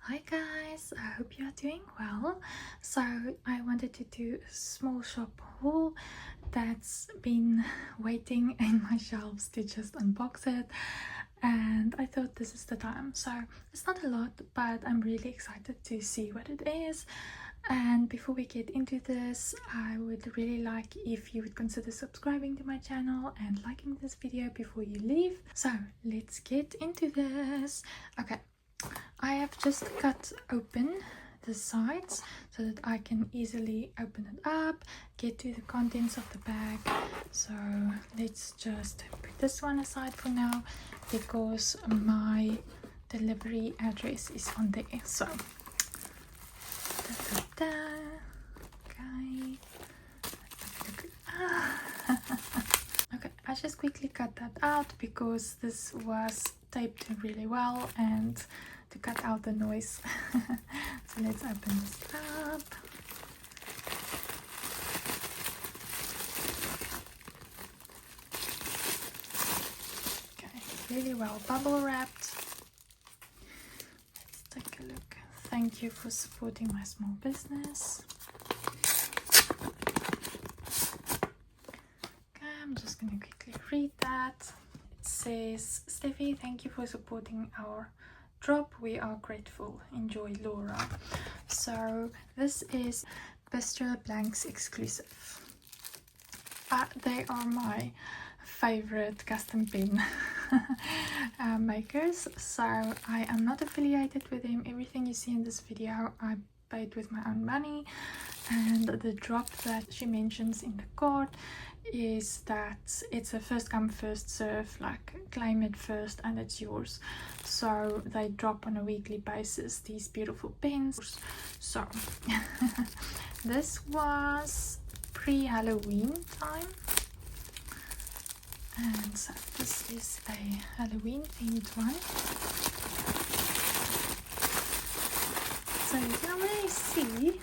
Hi guys, I hope you are doing well. So I wanted to do a small shop haul that's been waiting in my shelves to just unbox it, and I thought this is the time. So it's not a lot, but I'm really excited to see what it is. And before we get into this, I would really like if you would consider subscribing to my channel and liking this video before you leave. So let's get into this. Okay, I have just cut open the sides so that I can easily open it up, get to the contents of the bag. So let's just put this one aside for now because my delivery address is on there. So okay. Okay, I just quickly cut that out because this was taped really well and to cut out the noise. So let's open this up. Okay, really well bubble wrapped. Let's take a look. Thank you for supporting my small business. Okay, I'm just gonna quickly read that. It says, Steffi, thank you for supporting our drop. We are grateful. Enjoy, Laura. So this is Bistro Blanks exclusive. They are my favorite custom pin makers, so I am not affiliated with them. Everything you see in this video I paid with my own money, and the drop that she mentions in the card is that it's a first come first serve, like claim it first and it's yours. So they drop on a weekly basis, these beautiful pens. So this was pre-Halloween time, and so this is a Halloween themed one. So you can already see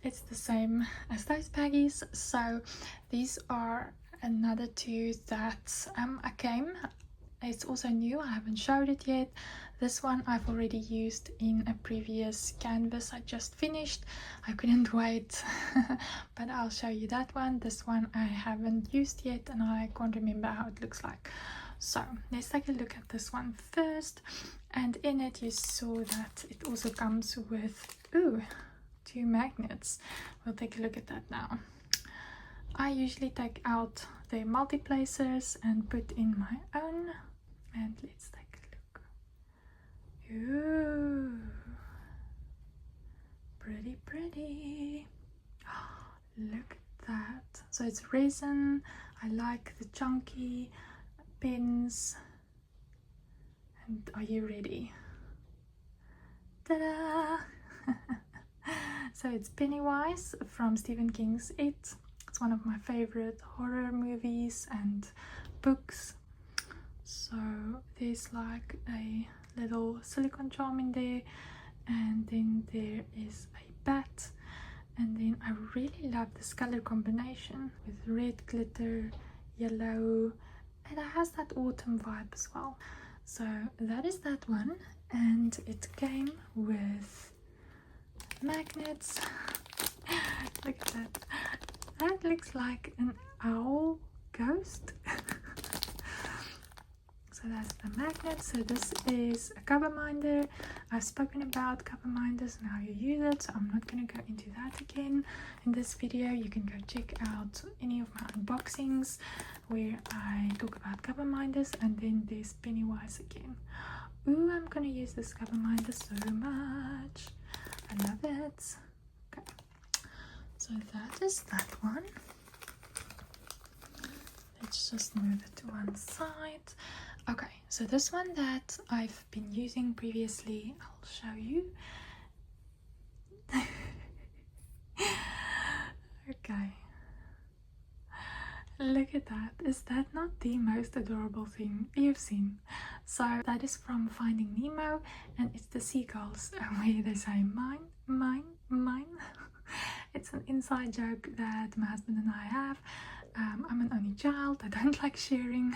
it's the same as those baggies. So these are another two that I came. It's also new, I haven't showed it yet. This one I've already used in a previous canvas I just finished. I couldn't wait, but I'll show you that one. This one I haven't used yet and I can't remember how it looks like. So let's take a look at this one first. And in it you saw that it also comes with two magnets. We'll take a look at that now. I usually take out the multi-placers and put in my own, and let's take a look. Ooh, pretty. Look at that. So it's resin. I like the chunky pins. And are you ready? Ta-da! So it's Pennywise from Stephen King's It. It's one of my favorite horror movies and books. So there's like a little silicone charm in there, and then there is a bat, and then I really love this color combination with red glitter, yellow, and it has that autumn vibe as well. So that is that one, and it came with magnets. Look at that. That looks like an owl ghost. So that's the magnet. So this is a cover minder. I've spoken about cover minders and how you use it, so I'm not going to go into that again in this video. You can go check out any of my unboxings where I talk about cover minders. And then there's Pennywise again. Ooh, I'm going to use this cover minder so much. I love it. Okay, so that is that one. Let's just move it to one side. Okay, so this one that I've been using previously, I'll show you. Okay, look at that. Is that not the most adorable thing you've seen? So that is from Finding Nemo, and it's the seagulls where they say mine, mine, mine. It's an inside joke that my husband and I have. I'm an only child. I don't like sharing.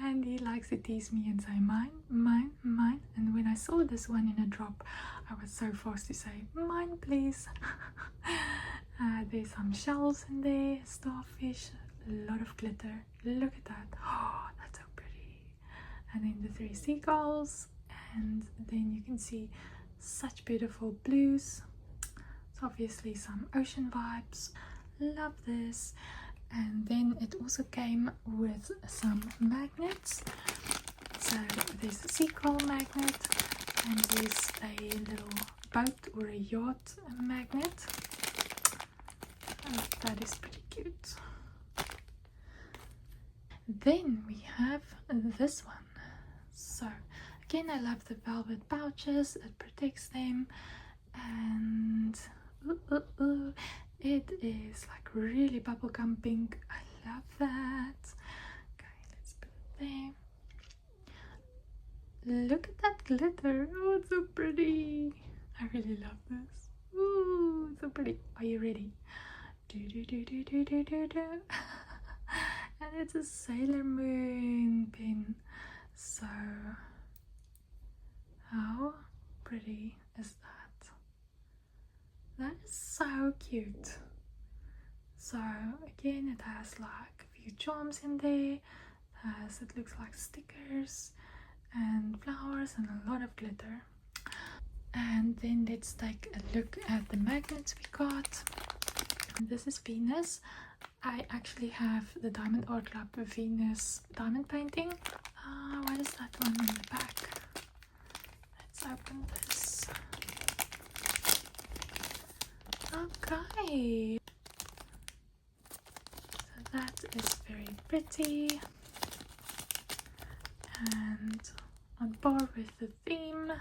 And he likes to tease me and say mine, mine, mine. And when I saw this one in a drop, I was so fast to say, mine please. There's some shells in there, starfish, a lot of glitter. Look at that. Oh, that's so pretty. And then the 3 seagulls, and then you can see such beautiful blues. So obviously some ocean vibes. Love this. And then it also came with some magnets. So there's a seagull magnet, and there's a little boat or a yacht magnet. Oh, that is pretty cute. Then we have this one. So again, I love the velvet pouches, it protects them, and it is like really bubblegum pink. I love that. Okay, let's put it there. Look at that glitter. Oh, it's so pretty. I really love this. Ooh, so pretty. Are you ready? Do do do do do do do do. And it's a Sailor Moon pin. So how pretty is that? That is so cute. So again, it has like a few charms in there. It looks like stickers and flowers and a lot of glitter. And then let's take a look at the magnets we got. This is Venus. I actually have the Diamond Art Club Venus diamond painting. What is that one in the back? Let's open this. Okay. So that is very pretty and on par with the theme.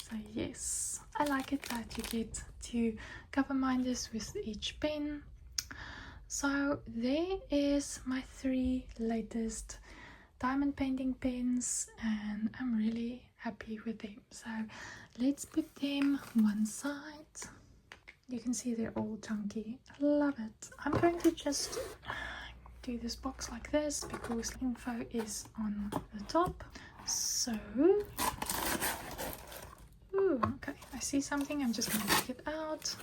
So yes, I like it that you get 2 cover minders with each pen. So there is my 3 latest diamond painting pens, and I'm really happy with them. So let's put them one side. You can see they're all chunky. I love it. I'm going to just do this box like this because info is on the top. So ooh, okay, I see something. I'm just going to take it out.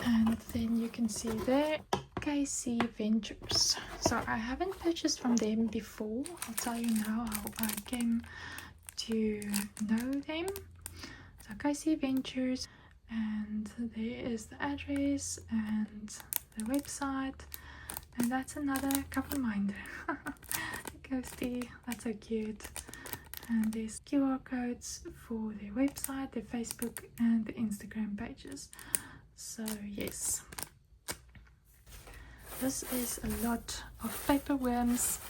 And then you can see there, KC Ventures. So I haven't purchased from them before. I'll tell you now how I came to know them. So KC Ventures, and there is the address and the website, and that's another cover reminder. Ghosty, that's so cute. And there's QR codes for their website, their Facebook and the Instagram pages. So yes, this is a lot of paper worms,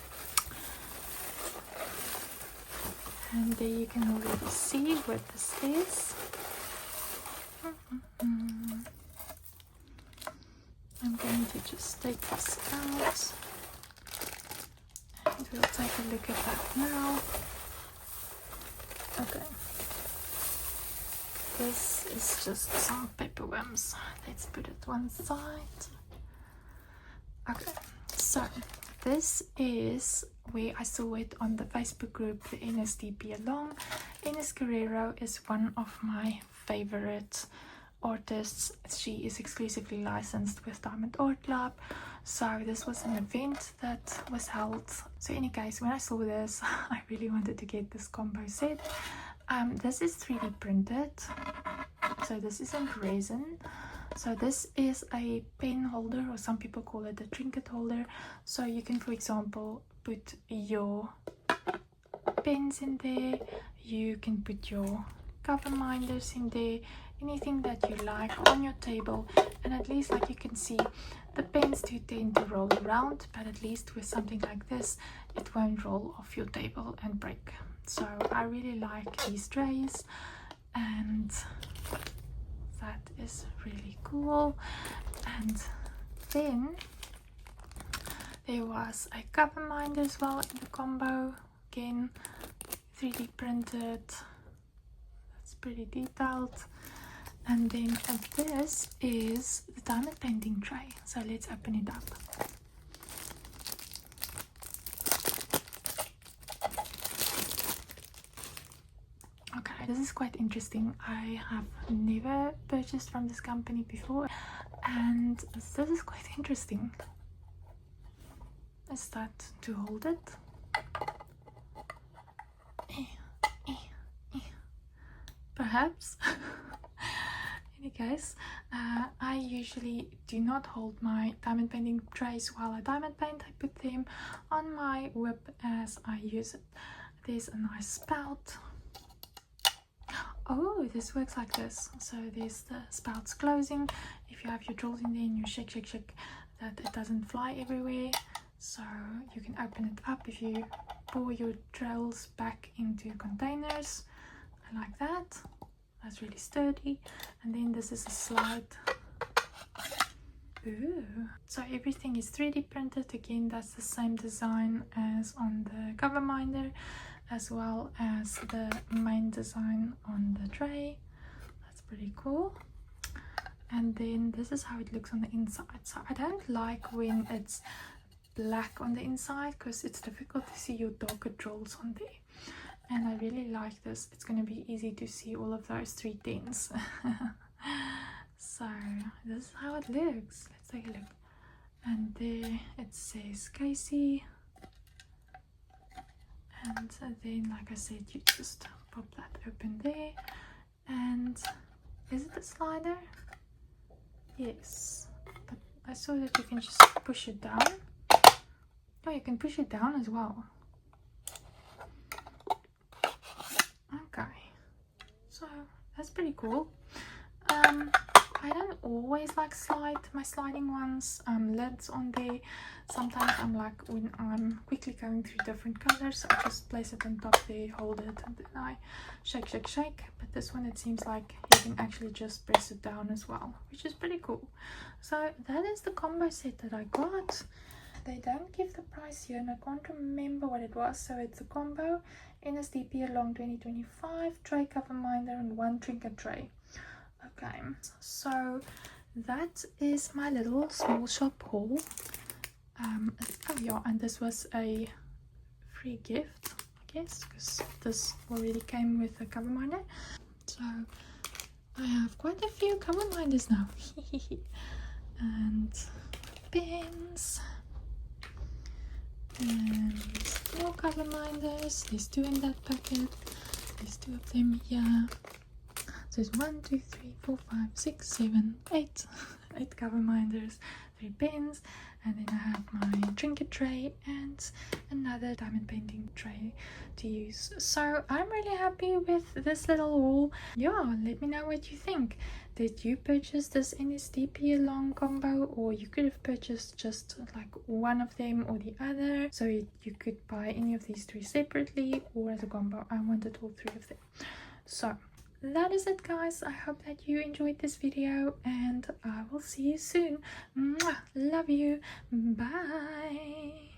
and there you can already see what this is. I'm going to just take this out, and we'll take a look at that now. Okay. This is just some paper worms. Let's put it one side. Okay, so this is where I saw it on the Facebook group, the NSDP Along. Ines Guerrero is one of my favorite artists. She is exclusively licensed with Diamond Art Club. So this was an event that was held. So in any case, when I saw this, I really wanted to get this combo set. This is 3D printed, so this isn't resin. So this is a pen holder, or some people call it a trinket holder. So you can, for example, put your pens in there, you can put your cover minders in there, anything that you like on your table. And at least, like you can see, the pens do tend to roll around, but at least with something like this, it won't roll off your table and break. So I really like these trays, and that is really cool. And then there was a cover minder as well in the combo. Again, 3D printed. That's pretty detailed. And then this is the diamond painting tray. So let's open it up. this is quite interesting. I have never purchased from this company before, and this is quite interesting. Is that to hold it? Perhaps. In any case, I usually do not hold my diamond painting trays while I diamond paint. I put them on my whip as I use it. There's a nice spout. Oh, this works like this. So there's the spouts closing. If you have your drills in there and you shake that it doesn't fly everywhere. So you can open it up if you pour your drills back into containers. I like that. That's really sturdy. And then this is a slide. Ooh. So everything is 3D printed. Again, that's the same design as on the cover minder, as well as the main design on the tray. That's pretty cool. And then this is how it looks on the inside. So I don't like when it's black on the inside because it's difficult to see your darker drills on there. And I really like this. It's going to be easy to see all of those 3 10s. So this is how it looks. Let's take a look. And there it says Casey. And then, like I said, you just pop that open there. And is it a slider? Yes. But I saw that you can just push it down. Oh, you can push it down as well. Okay, so that's pretty cool. I don't always like my sliding ones lids on there. Sometimes I'm like, when I'm quickly going through different colors, I just place it on top there, hold it, and then I shake. But this one, it seems like you can actually just press it down as well, which is pretty cool. So that is the combo set that I got. They don't give the price here, and I can't remember what it was. So it's a combo NSDP Long 2025 tray cover minder and 1 trinket tray. Okay, so that is my little small shop haul. Oh yeah, and this was a free gift, I guess, because this already came with a cover minder. So I have quite a few cover minders now. And pins. And more cover minders. There's 2 in that packet. There's 2 of them here. So there's 1, 2, 3, 4, 5, 6, 7, 8. 8 cover minders, 3 pens, and then I have my trinket tray and another diamond painting tray to use. So I'm really happy with this little haul. Yeah, let me know what you think. Did you purchase this NSDP long combo, or you could have purchased just like one of them or the other, so you could buy any of these 3 separately or as a combo? I wanted all 3 of them. So that is it, guys. I hope that you enjoyed this video, and I will see you soon. Mwah! Love you. Bye.